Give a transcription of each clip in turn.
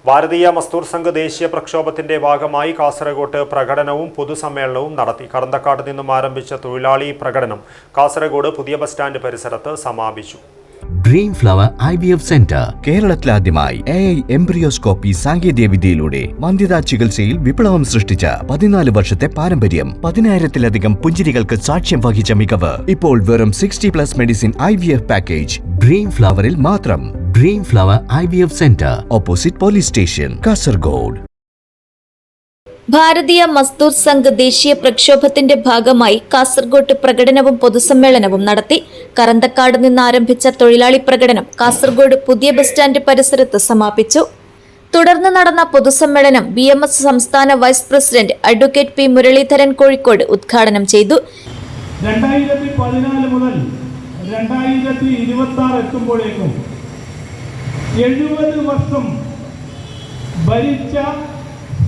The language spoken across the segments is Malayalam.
ഭാരതീയ മസ്ദൂർ സംഘ് ദേശീയ പ്രക്ഷോഭത്തിന്റെ ഭാഗമായി കാസർഗോഡ് പ്രകടനവും പൊതുസമ്മേളനവും നടത്തി. കറന്തക്കാട് നിന്നും ആരംഭിച്ച തൊഴിലാളി പ്രകടനം കാസർഗോഡ് പുതിയ ബസ് സ്റ്റാൻഡ് പരിസരത്ത് സമാപിച്ചു. ഡ്രീം ഫ്ലവർ IVF സെന്റർ കേരളത്തിലാദ്യമായി AI എംബ്രിയോസ്കോപ്പി സാങ്കേതികവിദ്യയിലൂടെ വന്ധ്യതാ ചികിത്സയിൽ വിപ്ലവം സൃഷ്ടിച്ച 14 വർഷത്തെ പാരമ്പര്യം, 10,000-ലധികം പുഞ്ചിരികൾക്ക് സാക്ഷ്യം വഹിച്ച മികവ്. ഇപ്പോൾ വെറും 60+ മെഡിസിൻ IVF പാക്കേജ് ഡ്രീം ഫ്ലവറിൽ മാത്രം. Dream flower IVF centre, opposite police station, Kasaragod. ഭാരതീയ മസ്ദൂർ സംഘ് ദേശീയ പ്രക്ഷോഭത്തിന്റെ ഭാഗമായി കാസർഗോഡ് പ്രകടനവും പൊതുസമ്മേളനവും നടത്തി. കറന്തക്കാട് നിന്ന് ആരംഭിച്ച തൊഴിലാളി പ്രകടനം കാസർഗോഡ് പുതിയ ബസ് സ്റ്റാൻഡ് പരിസരത്ത് സമാപിച്ചു. തുടർന്ന് നടന്ന പൊതുസമ്മേളനം BMS സംസ്ഥാന vice president advocate P. Muraleedharan Kozhikode ഉദ്ഘാടനം ചെയ്തു. 2014 മുതൽ 2026 എത്തുമ്പോഴേക്കും 70 വർഷം ഭരിച്ച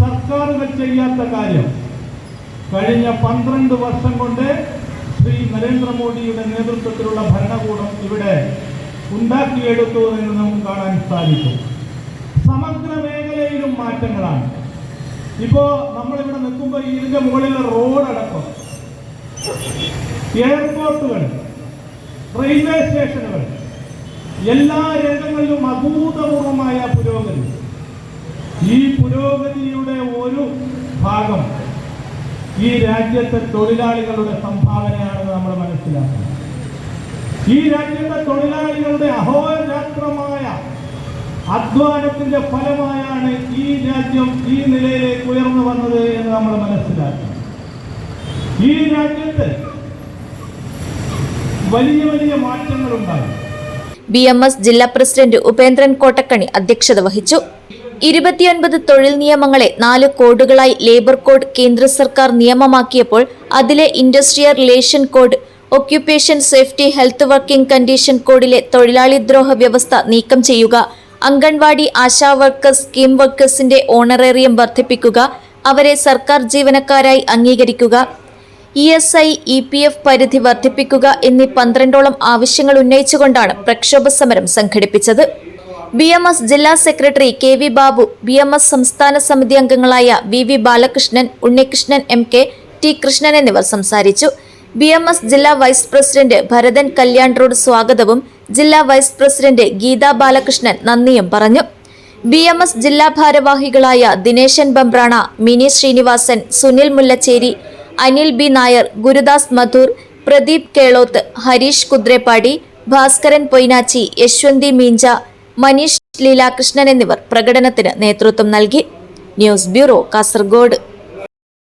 സർക്കാരുകൾ ചെയ്യാത്ത കാര്യം കഴിഞ്ഞ 12 വർഷം കൊണ്ട് ശ്രീ നരേന്ദ്രമോദിയുടെ നേതൃത്വത്തിലുള്ള ഭരണകൂടം ഇവിടെ ഉണ്ടാക്കിയെടുത്തു എന്ന് നമുക്ക് കാണാൻ സാധിക്കും. സമഗ്ര മേഖലയിലും മാറ്റങ്ങളാണ്. ഇപ്പോൾ നമ്മളിവിടെ നിൽക്കുമ്പോൾ ഇതിൻ്റെ മുകളിലെ റോഡടക്കം, എയർപോർട്ടുകൾ, റെയിൽവേ സ്റ്റേഷനുകൾ, എല്ലാ രംഗങ്ങളിലും അഭൂതപൂർവമായ പുരോഗതി. ഈ പുരോഗതിയുടെ ഒരു ഭാഗം ഈ രാജ്യത്തെ തൊഴിലാളികളുടെ സംഭാവനയാണെന്ന് നമ്മൾ മനസ്സിലാക്കണം. ഈ രാജ്യത്തെ തൊഴിലാളികളുടെ അഹോരാത്രമായ അധ്വാനത്തിന്റെ ഫലമായാണ് ഈ രാജ്യം ഈ നിലയിലേക്ക് ഉയർന്നു വന്നത് എന്ന് നമ്മൾ മനസ്സിലാക്കണം. ഈ രാജ്യത്ത് വലിയ വലിയ മാറ്റങ്ങളുണ്ടായി. BMS ജില്ലാ പ്രസിഡന്റ് ഉപേന്ദ്രൻ കോട്ടക്കണി അധ്യക്ഷത വഹിച്ചു. 29 തൊഴിൽ നിയമങ്ങളെ 4 കോഡുകളായി ലേബർ കോഡ് കേന്ദ്ര സർക്കാർ നിയമമാക്കിയപ്പോൾ അതിലെ industrial relation code, occupation safety health working condition കോഡിലെ തൊഴിലാളി ദ്രോഹ വ്യവസ്ഥ നീക്കം ചെയ്യുക, അംഗൻവാടി ആശാ വർക്കേഴ്സ് സ്കീം വർക്കേഴ്സിന്റെ ഓണറേറിയം വർദ്ധിപ്പിക്കുക, അവരെ സർക്കാർ ജീവനക്കാരായി അംഗീകരിക്കുക, ESI EPF പരിധി വർദ്ധിപ്പിക്കുക എന്നീ 12ഓളം ആവശ്യങ്ങൾ ഉന്നയിച്ചുകൊണ്ടാണ് പ്രക്ഷോഭ സമരം സംഘടിപ്പിച്ചത്. BMS ജില്ലാ സെക്രട്ടറി KV ബാബു, BMS സംസ്ഥാന സമിതി അംഗങ്ങളായ VV Balakrishnan, Unnikrishnan MK, T Krishnan എന്നിവർ സംസാരിച്ചു. BMS ജില്ലാ vice president Bharathan Kalyan road സ്വാഗതവും ജില്ലാ വൈസ് പ്രസിഡന്റ് ഗീതാ ബാലകൃഷ്ണൻ നന്ദിയും പറഞ്ഞു. BMS ജില്ലാ ഭാരവാഹികളായ ദിനേശൻ ബംബ്രാണ, മിനി ശ്രീനിവാസൻ, സുനിൽ മുല്ലച്ചേരി, അനിൽ B നായർ, ഗുരുദാസ് മധൂർ, പ്രദീപ് കേളോത്ത്, ഹരീഷ് കുദ്രേപ്പാടി, ഭാസ്കരൻ പൊയ്നാച്ചി, യശ്വന്തി മീഞ്ച, മനീഷ് ലീലാകൃഷ്ണൻ എന്നിവർ പ്രകടനത്തിന് നേതൃത്വം നൽകി. News bureau, Kasaragod.